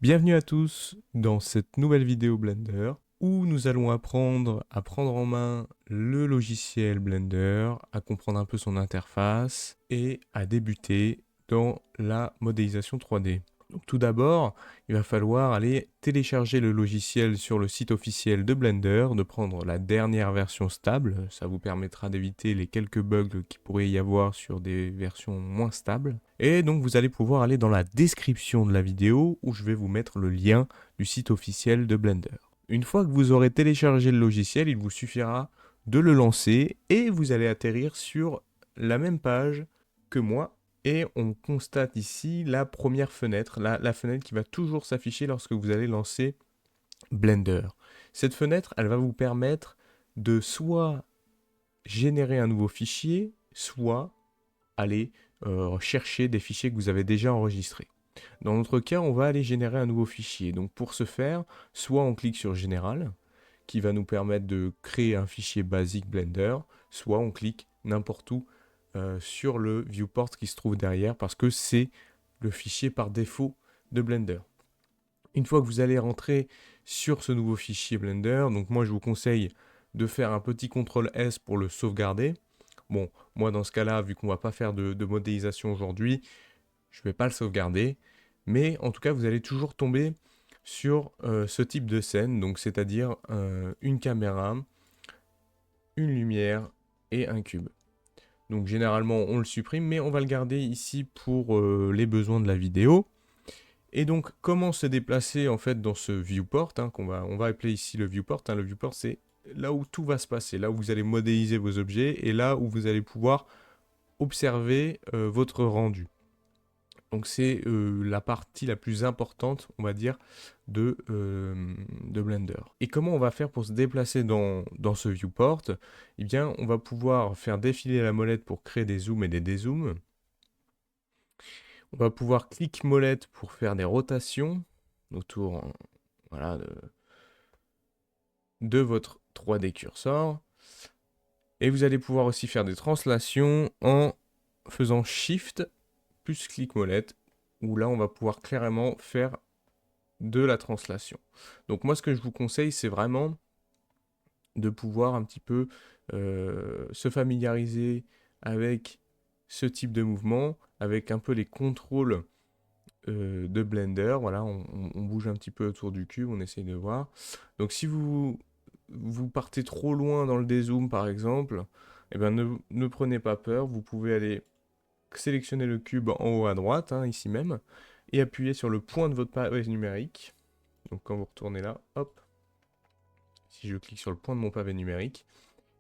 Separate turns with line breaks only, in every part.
Bienvenue à tous dans cette nouvelle vidéo Blender où nous allons apprendre à prendre en main le logiciel Blender, à comprendre un peu son interface et à débuter dans la modélisation 3D. Donc, tout d'abord, il va falloir aller télécharger le logiciel sur le site officiel de Blender, de prendre la dernière version stable. Ça vous permettra d'éviter les quelques bugs qu'il pourrait y avoir sur des versions moins stables. Et donc vous allez pouvoir aller dans la description de la vidéo où je vais vous mettre le lien du site officiel de Blender. Une fois que vous aurez téléchargé le logiciel, il vous suffira de le lancer et vous allez atterrir sur la même page que moi. Et on constate ici la première fenêtre, la fenêtre qui va toujours s'afficher lorsque vous allez lancer Blender. Cette fenêtre, elle va vous permettre de soit générer un nouveau fichier, soit aller chercher des fichiers que vous avez déjà enregistrés. Dans notre cas, on va aller générer un nouveau fichier. Donc pour ce faire, soit on clique sur Général, qui va nous permettre de créer un fichier basique Blender, soit on clique n'importe où sur le viewport qui se trouve derrière, parce que c'est le fichier par défaut de Blender. Une fois que vous allez rentrer sur ce nouveau fichier Blender, donc moi je vous conseille de faire un petit CTRL S pour le sauvegarder. Bon, moi dans ce cas-là, vu qu'on ne va pas faire de modélisation aujourd'hui, je ne vais pas le sauvegarder. Mais en tout cas, vous allez toujours tomber sur ce type de scène, donc c'est-à-dire une caméra, une lumière et un cube. Donc généralement, on le supprime, mais on va le garder ici pour les besoins de la vidéo. Et donc, comment se déplacer en fait dans ce viewport, hein, on va appeler ici le viewport. Hein. Le viewport, c'est là où tout va se passer, là où vous allez modéliser vos objets et là où vous allez pouvoir observer votre rendu. Donc c'est la partie la plus importante, on va dire, de Blender. Et comment on va faire pour se déplacer dans ce viewport? Eh bien, on va pouvoir faire défiler la molette pour créer des zooms et des dézooms. On va pouvoir clic molette pour faire des rotations autour voilà, de votre 3D cursor. Et vous allez pouvoir aussi faire des translations en faisant Shift plus clic molette, où là on va pouvoir clairement faire de la translation. Donc moi ce que je vous conseille c'est vraiment de pouvoir un petit peu se familiariser avec ce type de mouvement, avec un peu les contrôles de Blender. Voilà, on bouge un petit peu autour du cube, on essaye de voir. Donc si vous partez trop loin dans le dézoom par exemple, eh ben ne prenez pas peur, vous pouvez aller sélectionner le cube en haut à droite, hein, ici même, et appuyer sur le point de votre pavé numérique. Donc quand vous retournez là, hop, si je clique sur le point de mon pavé numérique,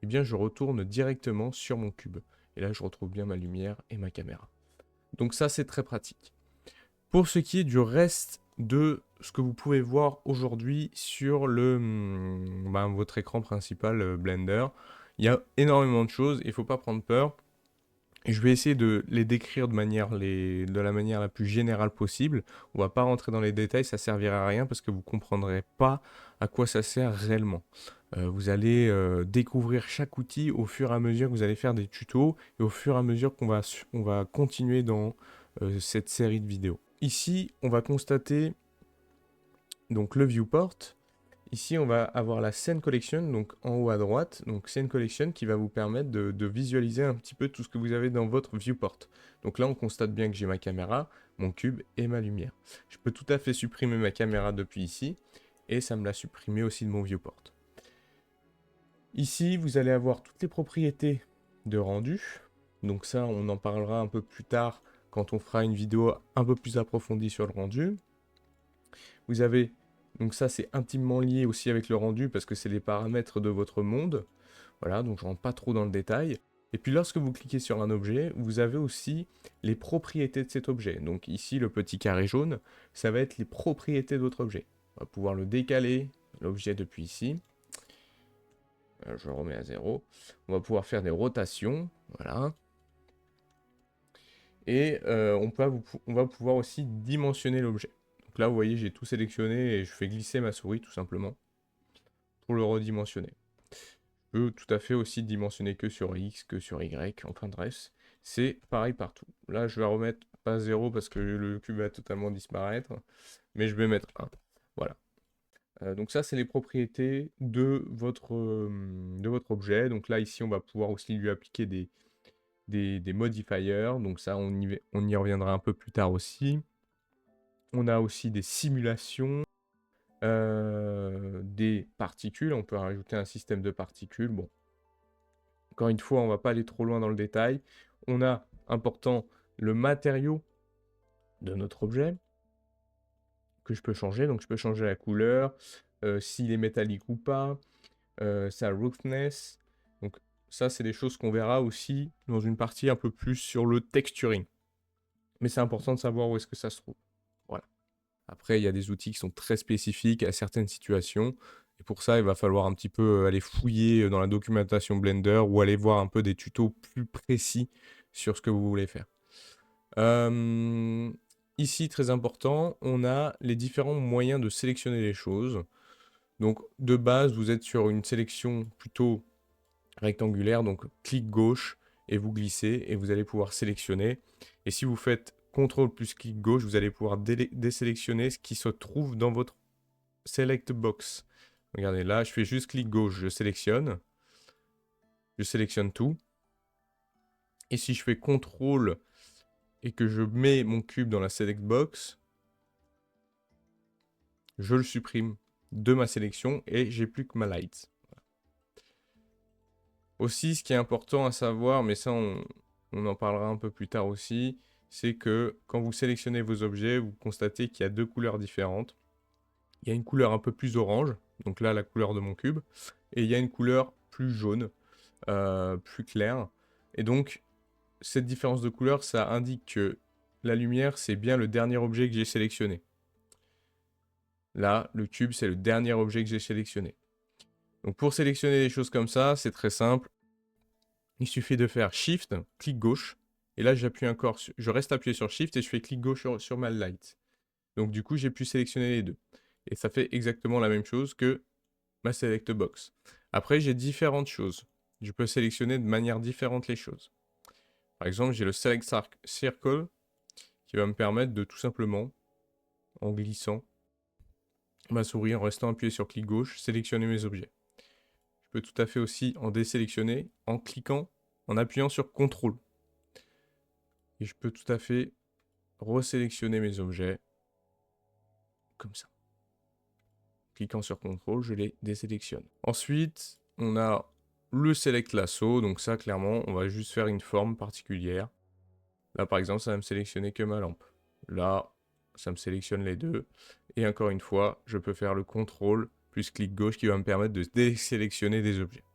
eh bien je retourne directement sur mon cube. Et là je retrouve bien ma lumière et ma caméra. Donc ça c'est très pratique. Pour ce qui est du reste de ce que vous pouvez voir aujourd'hui sur votre écran principal Blender, il y a énormément de choses, il ne faut pas prendre peur. Je vais essayer de les décrire de la manière la plus générale possible. On va pas rentrer dans les détails, ça servira à rien parce que vous comprendrez pas à quoi ça sert réellement. Vous allez découvrir chaque outil au fur et à mesure que vous allez faire des tutos et au fur et à mesure on va continuer dans cette série de vidéos. Ici, on va constater donc le viewport. Ici, on va avoir la Scene Collection, donc en haut à droite. Donc Scene Collection qui va vous permettre de visualiser un petit peu tout ce que vous avez dans votre viewport. Donc là, on constate bien que j'ai ma caméra, mon cube et ma lumière. Je peux tout à fait supprimer ma caméra depuis ici, et ça me l'a supprimé aussi de mon viewport. Ici, vous allez avoir toutes les propriétés de rendu. Donc ça, on en parlera un peu plus tard quand on fera une vidéo un peu plus approfondie sur le rendu. Vous avez, donc ça c'est intimement lié aussi avec le rendu parce que c'est les paramètres de votre monde. Voilà, donc je rentre pas trop dans le détail. Et puis lorsque vous cliquez sur un objet, vous avez aussi les propriétés de cet objet. Donc ici, le petit carré jaune, ça va être les propriétés de votre objet. On va pouvoir le décaler, l'objet depuis ici. Je le remets à 0. On va pouvoir faire des rotations, voilà. Et on va pouvoir aussi dimensionner l'objet. Donc là, vous voyez, j'ai tout sélectionné et je fais glisser ma souris tout simplement pour le redimensionner. Je peux tout à fait aussi dimensionner que sur X, que sur Y, enfin bref, c'est pareil partout. Là, je vais remettre pas 0 parce que le cube va totalement disparaître. mais je vais mettre 1. Voilà. Donc ça, c'est les propriétés de votre objet. Donc là, ici, on va pouvoir aussi lui appliquer des modifiers. Donc ça, on y reviendra un peu plus tard aussi. On a aussi des simulations, des particules. On peut rajouter un système de particules. Bon, encore une fois, on ne va pas aller trop loin dans le détail. On a, important, le matériau de notre objet que je peux changer. Donc je peux changer la couleur, s'il est métallique ou pas, sa roughness. Donc ça, c'est des choses qu'on verra aussi dans une partie un peu plus sur le texturing. Mais c'est important de savoir où est-ce que ça se trouve. Voilà. Après, il y a des outils qui sont très spécifiques à certaines situations. Et pour ça, il va falloir un petit peu aller fouiller dans la documentation Blender ou aller voir un peu des tutos plus précis sur ce que vous voulez faire. Ici, très important, on a les différents moyens de sélectionner les choses. Donc, de base, vous êtes sur une sélection plutôt rectangulaire, donc clic gauche et vous glissez et vous allez pouvoir sélectionner. Et si vous faites CTRL plus clic gauche, vous allez pouvoir désélectionner ce qui se trouve dans votre select box. Regardez là, je fais juste clic gauche, je sélectionne tout. Et si je fais CTRL et que je mets mon cube dans la select box, je le supprime de ma sélection et j'ai plus que ma light. Aussi, ce qui est important à savoir, mais ça on en parlera un peu plus tard aussi, c'est que quand vous sélectionnez vos objets, vous constatez qu'il y a deux couleurs différentes. Il y a une couleur un peu plus orange, donc là la couleur de mon cube, et il y a une couleur plus jaune, plus claire. Et donc, cette différence de couleur, ça indique que la lumière, c'est bien le dernier objet que j'ai sélectionné. Là, le cube, c'est le dernier objet que j'ai sélectionné. Donc pour sélectionner des choses comme ça, c'est très simple. Il suffit de faire Shift, clic gauche, et là j'appuie encore, je reste appuyé sur Shift et je fais clic gauche sur ma light. Donc du coup j'ai pu sélectionner les deux. Et ça fait exactement la même chose que ma select box. Après j'ai différentes choses. Je peux sélectionner de manière différente les choses. Par exemple j'ai le select circle qui va me permettre de tout simplement, en glissant ma souris, en restant appuyé sur clic gauche, sélectionner mes objets. Je peux tout à fait aussi en désélectionner en cliquant, en appuyant sur CTRL. Et je peux tout à fait resélectionner mes objets comme ça. Cliquant sur CTRL, je les désélectionne. Ensuite, on a le Select Lasso. Donc ça, clairement, on va juste faire une forme particulière. Là, par exemple, ça va me sélectionner que ma lampe. Là, ça me sélectionne les deux. Et encore une fois, je peux faire le CTRL plus clic gauche qui va me permettre de désélectionner des objets.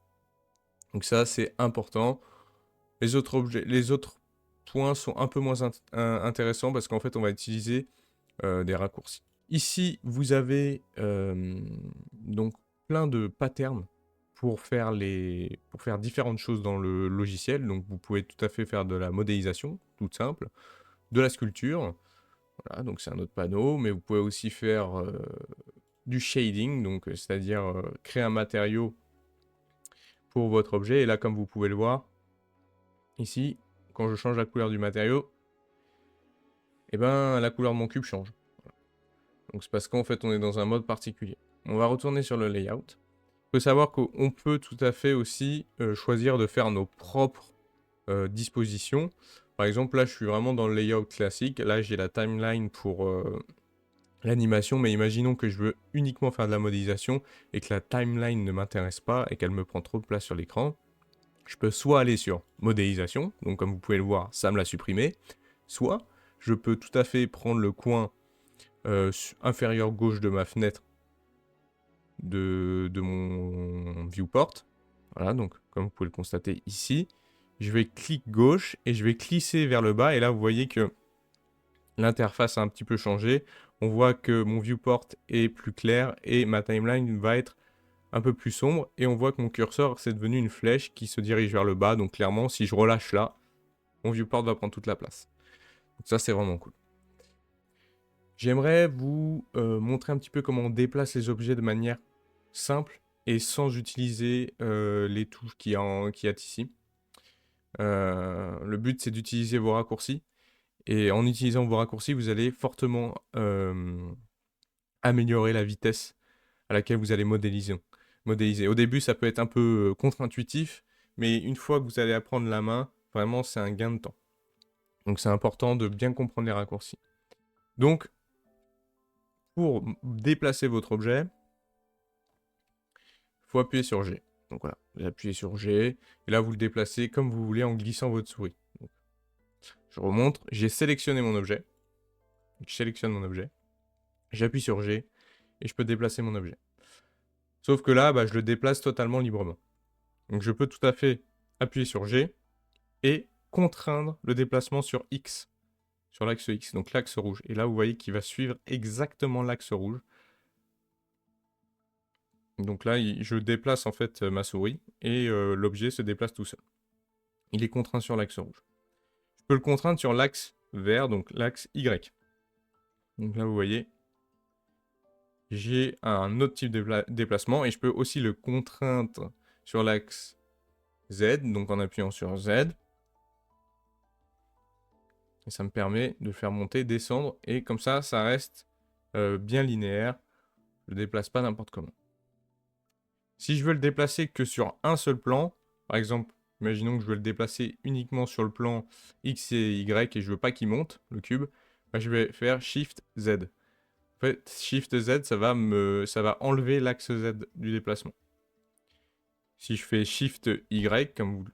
Donc ça, c'est important. Les autres points sont un peu moins intéressants parce qu'en fait, on va utiliser des raccourcis. Ici, vous avez donc plein de patterns pour faire différentes choses dans le logiciel. Donc, vous pouvez tout à fait faire de la modélisation, toute simple, de la sculpture. Voilà, donc c'est un autre panneau, mais vous pouvez aussi faire du shading, donc c'est-à-dire créer un matériau pour votre objet. Et là, comme vous pouvez le voir, ici, quand je change la couleur du matériau, eh ben, la couleur de mon cube change. Donc c'est parce qu'en fait on est dans un mode particulier. On va retourner sur le layout. Il faut savoir qu'on peut tout à fait aussi choisir de faire nos propres dispositions. Par exemple là je suis vraiment dans le layout classique. Là j'ai la timeline pour l'animation, mais imaginons que je veux uniquement faire de la modélisation et que la timeline ne m'intéresse pas et qu'elle me prend trop de place sur l'écran. Je peux soit aller sur modélisation, donc comme vous pouvez le voir, ça me l'a supprimé, soit je peux tout à fait prendre le coin inférieur gauche de ma fenêtre de mon viewport. Voilà, donc comme vous pouvez le constater ici, je vais clic gauche et je vais glisser vers le bas. Et là, vous voyez que l'interface a un petit peu changé. On voit que mon viewport est plus clair et ma timeline va être un peu plus sombre. Et on voit que mon curseur, c'est devenu une flèche qui se dirige vers le bas. Donc clairement, si je relâche là, mon viewport va prendre toute la place. Donc ça, c'est vraiment cool. J'aimerais vous montrer un petit peu comment on déplace les objets de manière simple et sans utiliser les touches qu'il y a ici. Le but, c'est d'utiliser vos raccourcis. Et en utilisant vos raccourcis, vous allez fortement améliorer la vitesse à laquelle vous allez modéliser. Au début, ça peut être un peu contre-intuitif, mais une fois que vous allez apprendre la main, vraiment, c'est un gain de temps. Donc, c'est important de bien comprendre les raccourcis. Donc, pour déplacer votre objet, il faut appuyer sur G. Donc voilà, vous appuyez sur G, et là, vous le déplacez comme vous voulez en glissant votre souris. Donc, je remonte, j'ai sélectionné mon objet. Je sélectionne mon objet, j'appuie sur G, et je peux déplacer mon objet. Sauf que là, je le déplace totalement librement. Donc je peux tout à fait appuyer sur G et contraindre le déplacement sur X, sur l'axe X, donc l'axe rouge. Et là, vous voyez qu'il va suivre exactement l'axe rouge. Donc là, je déplace en fait ma souris et l'objet se déplace tout seul. Il est contraint sur l'axe rouge. Je peux le contraindre sur l'axe vert, donc l'axe Y. Donc là, vous voyez, j'ai un autre type de déplacement et je peux aussi le contraindre sur l'axe Z, donc en appuyant sur Z. Et ça me permet de le faire monter, descendre, et comme ça, ça reste bien linéaire. Je le déplace pas n'importe comment. Si je veux le déplacer que sur un seul plan, par exemple, imaginons que je veux le déplacer uniquement sur le plan X et Y et je veux pas qu'il monte, le cube, je vais faire Shift Z. En fait, Shift Z, ça va enlever l'axe Z du déplacement. Si je fais Shift Y, comme vous...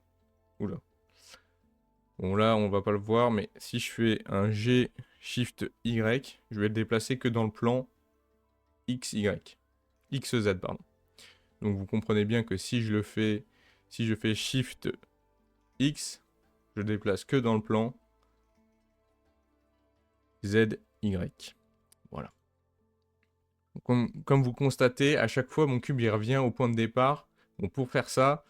Oula. Bon là, on va pas le voir, mais si je fais un G Shift Y, je vais le déplacer que dans le plan XY. XZ, pardon. Donc vous comprenez bien que si je fais Shift X, je le déplace que dans le plan ZY. Voilà. Comme vous constatez, à chaque fois, mon cube il revient au point de départ. Bon, pour faire ça,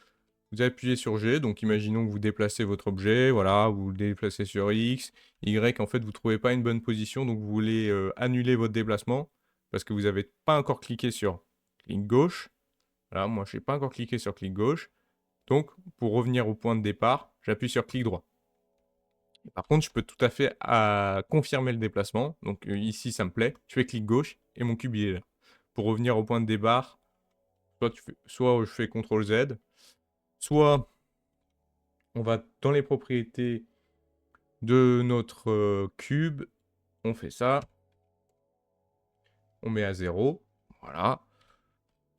vous appuyez sur G, donc imaginons que vous déplacez votre objet, voilà, vous le déplacez sur X, Y, en fait, vous ne trouvez pas une bonne position, donc vous voulez annuler votre déplacement, parce que vous n'avez pas encore cliqué sur clic gauche. Voilà, moi, je n'ai pas encore cliqué sur clic gauche. Donc, pour revenir au point de départ, j'appuie sur clic droit. Et par contre, je peux tout à fait confirmer le déplacement. Donc ici, ça me plaît. Je fais clic gauche et mon cube, il est là. Pour revenir au point de départ, soit je fais CTRL Z, soit on va dans les propriétés de notre cube, on fait ça, on met à 0, voilà,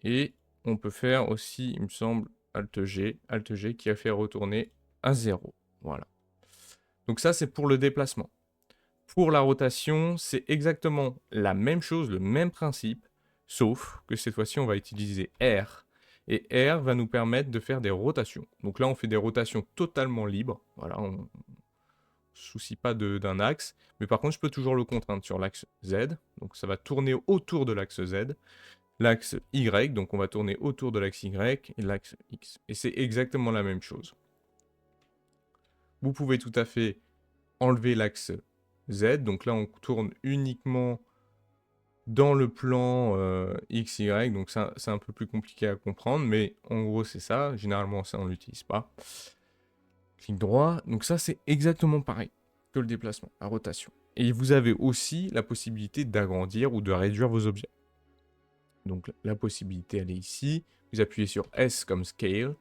et on peut faire aussi, il me semble, Alt G qui a fait retourner à 0, voilà. Donc ça, c'est pour le déplacement. Pour la rotation, c'est exactement la même chose, le même principe, sauf que cette fois-ci, on va utiliser R. Et R va nous permettre de faire des rotations. Donc là, on fait des rotations totalement libres. Voilà, on ne se soucie pas d'un axe. Mais par contre, je peux toujours le contraindre sur l'axe Z. Donc ça va tourner autour de l'axe Z. L'axe Y, donc on va tourner autour de l'axe Y et l'axe X. Et c'est exactement la même chose. Vous pouvez tout à fait enlever l'axe Z. Donc là, on tourne uniquement dans le plan XY. Donc ça, c'est un peu plus compliqué à comprendre. Mais en gros, c'est ça. Généralement, ça, on ne l'utilise pas. Clic droit. Donc ça, c'est exactement pareil que le déplacement, la rotation. Et vous avez aussi la possibilité d'agrandir ou de réduire vos objets. Donc la possibilité, elle est ici. Vous appuyez sur S comme Scale.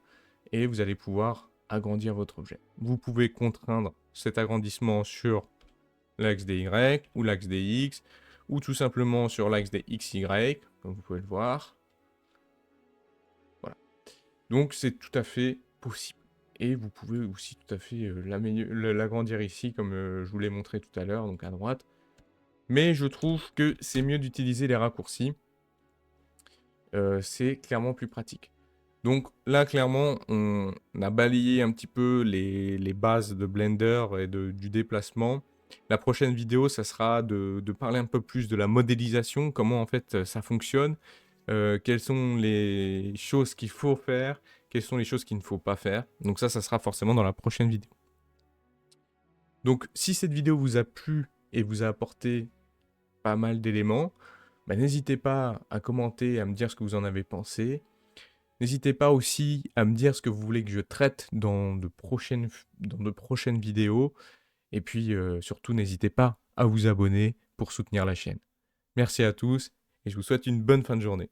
Et vous allez pouvoir agrandir votre objet. Vous pouvez contraindre cet agrandissement sur l'axe des Y ou l'axe des X, ou tout simplement sur l'axe des XY, comme vous pouvez le voir. Voilà. Donc c'est tout à fait possible. Et vous pouvez aussi tout à fait l'agrandir ici, comme je vous l'ai montré tout à l'heure, donc à droite. Mais je trouve que c'est mieux d'utiliser les raccourcis. C'est clairement plus pratique. Donc là, clairement, on a balayé un petit peu les bases de Blender et du déplacement. La prochaine vidéo, ça sera de parler un peu plus de la modélisation, comment en fait ça fonctionne, quelles sont les choses qu'il faut faire, quelles sont les choses qu'il ne faut pas faire. Donc ça sera forcément dans la prochaine vidéo. Donc si cette vidéo vous a plu et vous a apporté pas mal d'éléments, n'hésitez pas à commenter et à me dire ce que vous en avez pensé. N'hésitez pas aussi à me dire ce que vous voulez que je traite dans de prochaines vidéos. Et puis surtout, n'hésitez pas à vous abonner pour soutenir la chaîne. Merci à tous et je vous souhaite une bonne fin de journée.